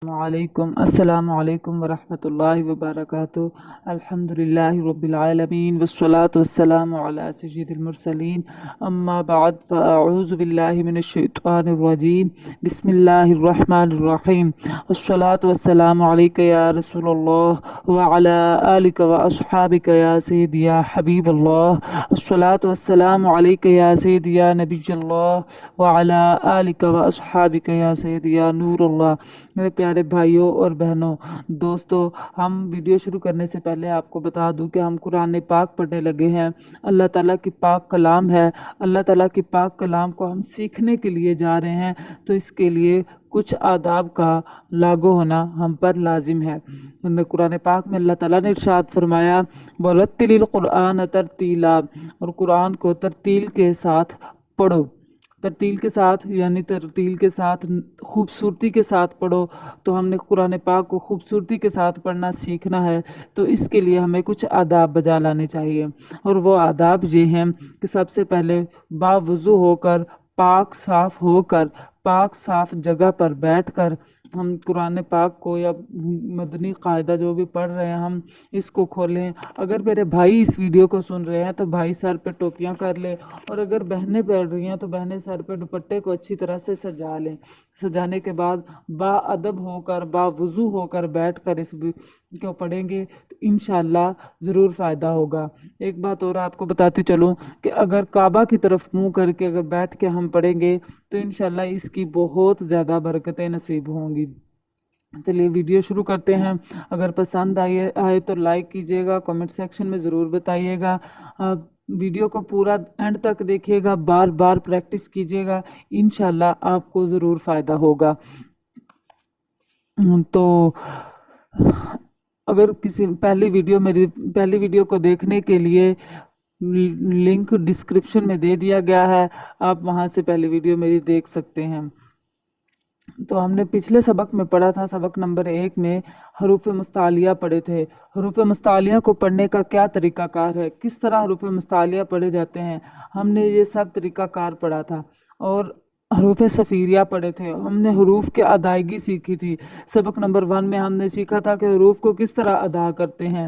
अस्सलामु अलैकुम वरहमतुल्लाहि वबरकातुहू। अल्हम्दुलिल्लाहि रब्बिल आलमीन वस्सलातु वस्सलामु अला सय्यिदिल मुरसलीन। अम्मा बाद फ़अऊज़ु बिल्लाहि मिनश शैतानिर रजीम। बिस्मिल्लाहिर रहमानिर रहीम। अस्सलातु वस्सलामु अलैका या रसूलल्लाह व अला आलिका व अस्हाबिका या सय्यिदी या हबीबल्लाह। अस्सलातु वस्सलामु अलैका या सय्यिदी या नबियल्लाह व अला आलिका व अस्हाबिका या सय्यिदी या नूरल्लाह। मेरे प्यारे भाइयों और बहनों, दोस्तों, हम वीडियो शुरू करने से पहले आपको बता दूं कि हम कुरान पाक पढ़ने लगे हैं। अल्लाह ताला की पाक कलाम है। अल्लाह ताला की पाक कलाम को हम सीखने के लिए जा रहे हैं, तो इसके लिए कुछ आदाब का लागू होना हम पर लाजिम है। कुरान पाक में अल्लाह ताला ने इरशाद फरमाया, वरत्तिलिल कुरान तरतीला, और कुरान को तरतील के साथ पढ़ो। तरतील के साथ यानी तरतील के साथ खूबसूरती के साथ पढ़ो। तो हमने कुरान पाक को खूबसूरती के साथ पढ़ना सीखना है, तो इसके लिए हमें कुछ आदाब बजा लाने चाहिए। और वो आदाब ये हैं कि सबसे पहले बावुज़ू होकर, पाक साफ होकर, पाक साफ जगह पर बैठकर हम कुरान पाक को या मदनी कायदा जो भी पढ़ रहे हैं हम इसको खोलें। अगर मेरे भाई इस वीडियो को सुन रहे हैं तो भाई सर पे टोपियां कर ले, और अगर बहनें पढ़ रही हैं तो बहनें सर पे दुपट्टे को अच्छी तरह से सजा लें। सजाने के बाद बाअदब होकर, बावुज़ू होकर बैठकर इस को पढ़ेंगे तो इंशाअल्लाह ज़रूर फ़ायदा होगा। एक बात और आपको बताती चलूँ कि अगर काबा की तरफ मुँह करके अगर बैठ के हम पढ़ेंगे तो इंशाअल्लाह इसकी बहुत ज़्यादा बरकतें नसीब होंगी। चलिए वीडियो शुरू करते हैं। अगर पसंद आए तो लाइक कीजिएगा, कमेंट सेक्शन में ज़रूर बताइएगा। वीडियो को पूरा एंड तक देखिएगा, बार बार प्रैक्टिस कीजिएगा, इंशाल्लाह आपको ज़रूर फ़ायदा होगा। तो अगर किसी मेरी पहली वीडियो को देखने के लिए लिंक डिस्क्रिप्शन में दे दिया गया है, आप वहां से पहली वीडियो मेरी देख सकते हैं। तो हमने पिछले सबक में पढ़ा था, सबक नंबर 1 में हरूफ मुस्तालिया पढ़े थे। हरूफ मुस्तालिया को पढ़ने का क्या तरीक़ाकार है, किस तरह हरूफ मुस्तालिया पढ़े जाते हैं, हमने ये सब तरीक़ाकार पढ़ा था। और हरूफ सफ़ीरिया पढ़े थे, हमने हरूफ की अदायगी सीखी थी। सबक नंबर 1 में हमने सीखा था कि हरूफ को किस तरह अदा करते हैं,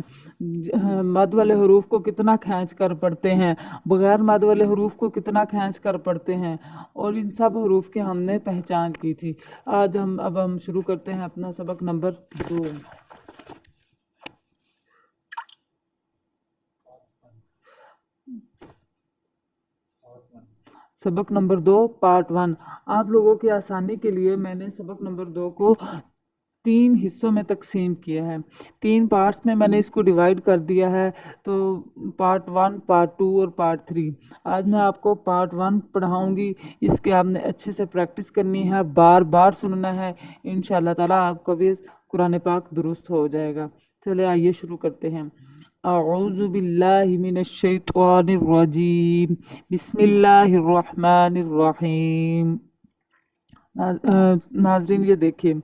मद वाले हरूफ को कितना खींच कर पढ़ते हैं, बगैर मद वाले हरूफ को कितना खींच कर पढ़ते हैं, और इन सब हरूफ की हमने पहचान की थी। अब हम शुरू करते हैं अपना सबक नंबर 2। सबक नंबर 2 पार्ट 1। आप लोगों की आसानी के लिए मैंने सबक नंबर 2 को 3 हिस्सों में तकसीम किया है। 3 पार्ट्स में मैंने इसको डिवाइड कर दिया है, तो पार्ट 1, पार्ट 2 और पार्ट 3। आज मैं आपको पार्ट 1 पढ़ाऊंगी, इसके आपने अच्छे से प्रैक्टिस करनी है, बार बार सुनना है। इंशाअल्लाह ताला आपका भी कुरान पाक दुरुस्त हो जाएगा। चले आइए शुरू करते हैं। अऊज़ु बिल्लाहि मिनश शैतानिर रजीम। बिस्मिल्लाहिर रहमानिर रहीम। नाज़रीन, ये देखिए,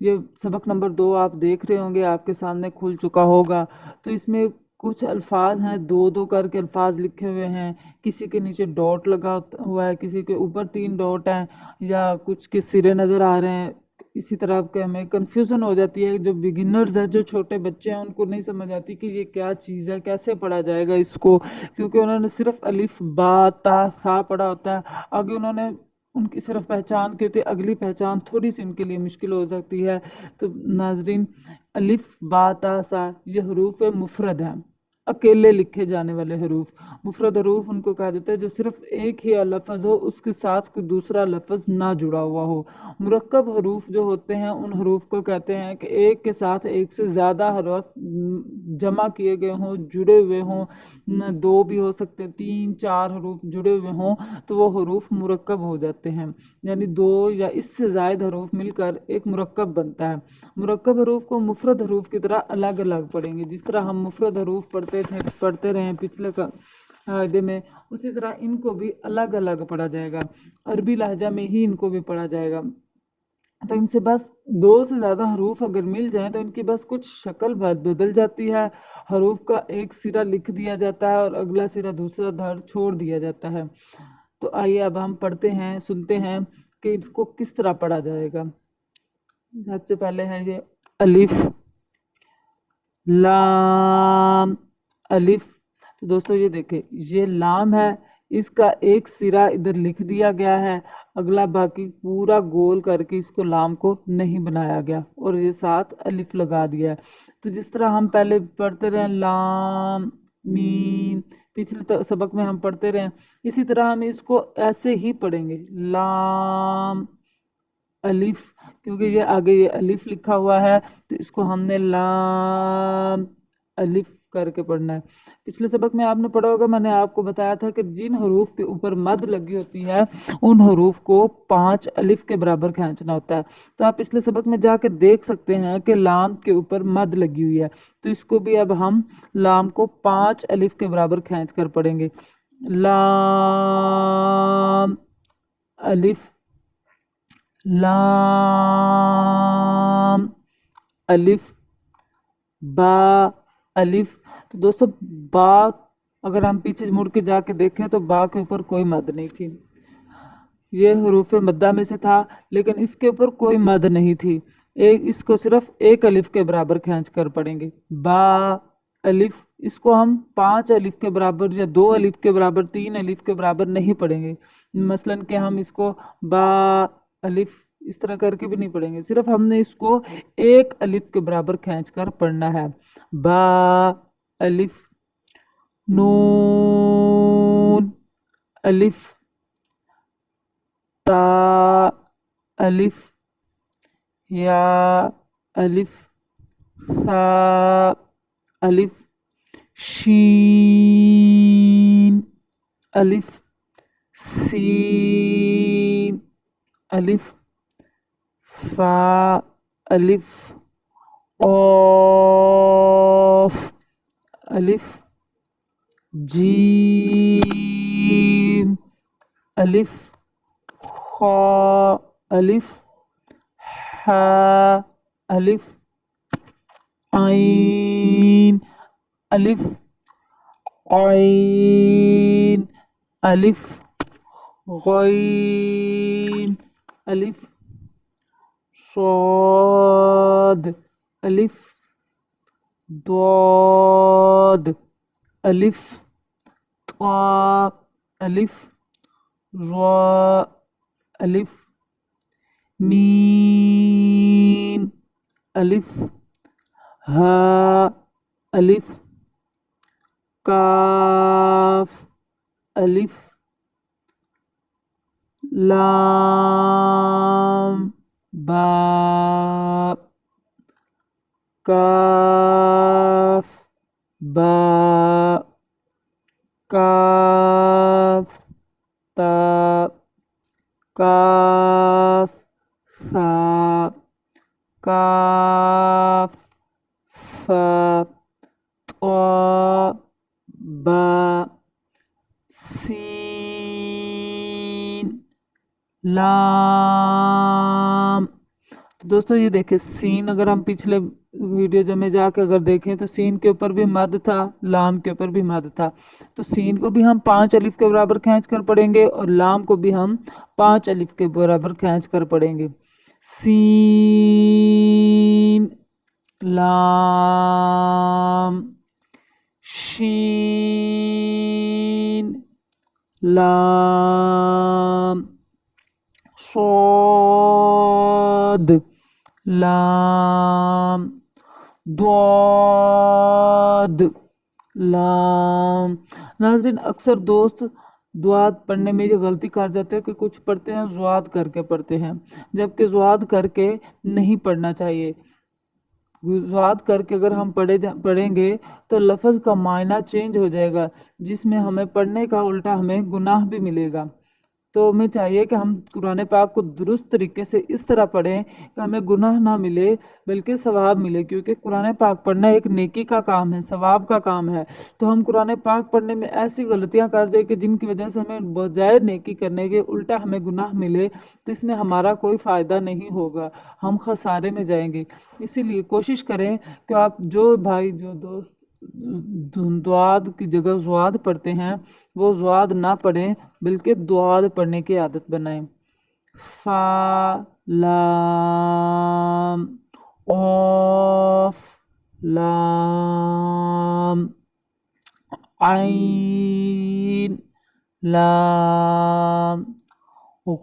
ये सबक नंबर 2 आप देख रहे होंगे, आपके सामने खुल चुका होगा। तो इसमें कुछ अल्फाज हैं, 2-2 करके अल्फाज लिखे हुए हैं। किसी के नीचे डॉट लगा हुआ है, किसी के ऊपर 3 डॉट हैं, या कुछ के सिरे नज़र आ रहे हैं। इसी तरह के हमें कन्फ्यूज़न हो जाती है। जो बिगिनर्स हैं, जो छोटे बच्चे हैं, उनको नहीं समझ आती कि ये क्या चीज़ है, कैसे पढ़ा जाएगा इसको, क्योंकि उन्होंने सिर्फ अलिफ बा ता सा पढ़ा होता है। आगे उन्होंने उनकी सिर्फ पहचान की होती है, अगली पहचान थोड़ी सी उनके लिए मुश्किल हो सकती है। तो नाजरीन, अलिफ बा ता सा ये हरूफ मुफरद हैं, अकेले लिखे जाने वाले हरूफ। मुफरद हरूफ उनको कहा जाता है जो सिर्फ एक ही लफ्ज़ हो, उसके साथ कोई दूसरा लफ्ज़ ना जुड़ा हुआ हो। मुरक्कब हरूफ जो होते हैं उन हरूफ को कहते हैं कि एक के साथ एक से ज़्यादा हरफ जमा किए गए हों, जुड़े हुए हों, 2 भी हो सकते हैं, 3-4 हरूफ जुड़े हुए हों, तो वो हरूफ मुरक्कब हो जाते हैं। यानी 2 या इससे ज़ायद हरूफ मिलकर एक मुरक्कब बनता है। मुरक्कब हरूफ को मुफरद हरूफ की तरह अलग अलग पढ़ेंगे। जिस तरह हम मुफरद हरूफ पढ़ते रहे पिछले कायदे में, उसी तरह इनको भी अलग अलग पढ़ा जाएगा। अरबी लहजा में ही इनको भी पढ़ा जाएगा। तो इनसे बस 2 से ज़्यादा हरूफ अगर मिल जाएं तो इनकी बस कुछ शक्ल बदल जाती है। हरूफ का एक सिरा लिख दिया जाता है और अगला सिरा दूसरा धड़ छोड़ दिया जाता है। तो आइए अब हम पढ़ते हैं, सुनते हैं कि इसको किस तरह पढ़ा जाएगा। सबसे पहले है ये अलिफ लाम अलिफ। तो दोस्तों ये देखें, ये लाम है, इसका एक सिरा इधर लिख दिया गया है, अगला बाकी पूरा गोल करके इसको लाम को नहीं बनाया गया और ये साथ अलिफ लगा दिया है। तो जिस तरह हम पहले पढ़ते रहे लाम मीम, पिछले सबक में हम पढ़ते रहे, इसी तरह हम इसको ऐसे ही पढ़ेंगे लाम अलिफ, क्योंकि ये आगे ये अलिफ लिखा हुआ है तो इसको हमने लाम अलिफ करके पढ़ना है। पिछले सबक में आपने पढ़ा होगा, मैंने आपको बताया था कि जिन हरूफ के ऊपर मद लगी होती है उन हरूफ को 5 अलिफ के बराबर खींचना होता है। तो आप पिछले सबक में जाके देख सकते हैं कि लाम के ऊपर मद लगी हुई है, तो इसको भी अब हम लाम को 5 अलिफ के बराबर खींच कर पढ़ेंगे। लाम अलिफ लाम अलिफ बा अलिफ। तो दोस्तों बा, अगर हम पीछे मुड़ के जाके देखें तो बा के ऊपर कोई मद नहीं थी, ये हरूफ मद्दा में से था, लेकिन इसके ऊपर कोई मद नहीं थी। इसको सिर्फ एक अलिफ के बराबर खींच कर पढ़ेंगे। बा अलिफ, इसको हम 5 अलिफ के बराबर या 2 अलिफ के बराबर 3 अलिफ के बराबर नहीं पढ़ेंगे। मसलन कि हम इसको बा अलिफ इस तरह करके भी नहीं पढ़ेंगे, सिर्फ हमने इसको एक अलिफ के बराबर खींच कर पढ़ना है। बा अलिफ नून अलिफ ता अलिफ या अलिफ सा अलिफ शीन अलिफ सीन अलिफ फा अलिफ ऑफ अलिफ जीम अलिफ खा अलिफ हा अलिफ आइन अलिफ आइन अलिफ गैन अलिफ स्वाद अलिफ दाद अलिफ ता अलिफ रा अलिफ मीम अलिफ हा अलिफ काफ अलिफ लाम बा काफ बा काफ ता काफ सा काफ फा ता बा सीन लाम। तो दोस्तों ये देखें, सीन अगर हम पिछले वीडियो में जाकर अगर देखें तो सीन के ऊपर भी मद था, लाम के ऊपर भी मद था। तो सीन को भी हम 5 अलिफ के बराबर खींच कर पढ़ेंगे और लाम को भी हम 5 अलिफ के बराबर खींच कर पढ़ेंगे। सीन लाम शीन लाम स्वाद लाम द्वाद लाम। नाज़रीन, अक्सर दोस्त द्वाद पढ़ने में ये गलती कर जाते हैं कि कुछ पढ़ते हैं ज़्वाद करके पढ़ते हैं, जबकि ज़्वाद करके नहीं पढ़ना चाहिए। ज़्वाद करके अगर हम पढ़ेंगे तो लफ्ज़ का मायना चेंज हो जाएगा, जिसमें हमें पढ़ने का उल्टा हमें गुनाह भी मिलेगा। तो हमें चाहिए कि हम कुरान पाक को दुरुस्त तरीके से इस तरह पढ़ें कि हमें गुनाह ना मिले बल्कि सवाब मिले, क्योंकि कुरान पाक पढ़ना एक नेकी का काम है, सवाब का काम है। तो हम कुरान पाक पढ़ने में ऐसी गलतियां कर दें कि जिनकी वजह से हमें बजाय नेकी करने के उल्टा हमें गुनाह मिले, तो इसमें हमारा कोई फ़ायदा नहीं होगा, हम खसारे में जाएंगे। इसीलिए कोशिश करें कि आप जो भाई जो दोस्त द्वाद की जगह ज़्वाद पढ़ते हैं वो ज़्वाद ना पढ़ें बल्कि द्वाद पढ़ने की आदत बनाएं। फा لام قاف لام عين لام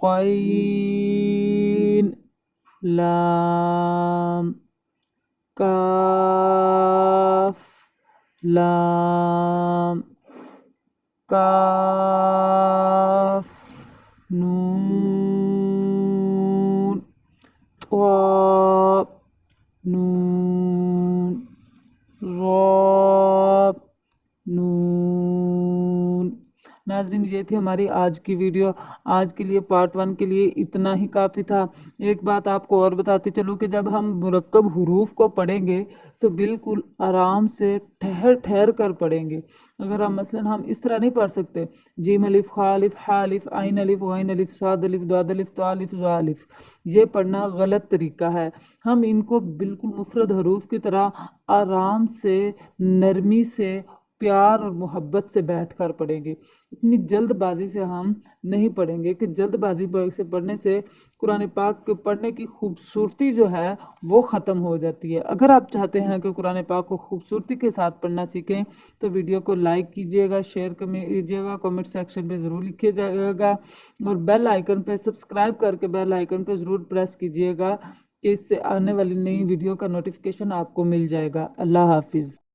غين لام کاف لام کاف نون طا نون را نون۔ ناظرین یہ تھی ہماری آج کی ویڈیو۔ آج کے لیے پارٹ 1 کے لیے اتنا ہی کافی تھا۔ ایک بات آپ کو اور بتاتی چلوں کہ جب ہم مرکب حروف کو پڑھیں گے تو بالکل آرام سے ٹھہر ٹھہر کر پڑھیں گے۔ اگر ہم اس طرح نہیں پڑھ سکتے جیم الف خا الف حا الف عین الف غین الف صاد الف ضاد الف طا الف ظا الف، یہ پڑھنا غلط طریقہ ہے۔ ہم ان کو بالکل مفرد حروف کی طرح آرام سے، نرمی سے، پیار اور محبت سے بیٹھ کر پڑھیں گے۔ اتنی جلد بازی سے ہم نہیں پڑھیں گے کہ جلد بازی سے پڑھنے سے قرآن پاک کے پڑھنے کی خوبصورتی جو ہے وہ ختم ہو جاتی ہے۔ اگر آپ چاہتے ہیں کہ قرآن پاک کو خوبصورتی کے ساتھ پڑھنا سیکھیں تو ویڈیو کو لائک کیجئے گا، شیئر کیجئے گا، کمنٹ سیکشن میں ضرور لکھیے جائے گا، اور بیل آئیکن پہ سبسکرائب کر کے بیل آئیکن پہ ضرور پریس کیجئے گا کہ اس سے آنے والی نئی ویڈیو کا نوٹیفیکیشن آپ کو مل جائے گا۔ اللہ حافظ۔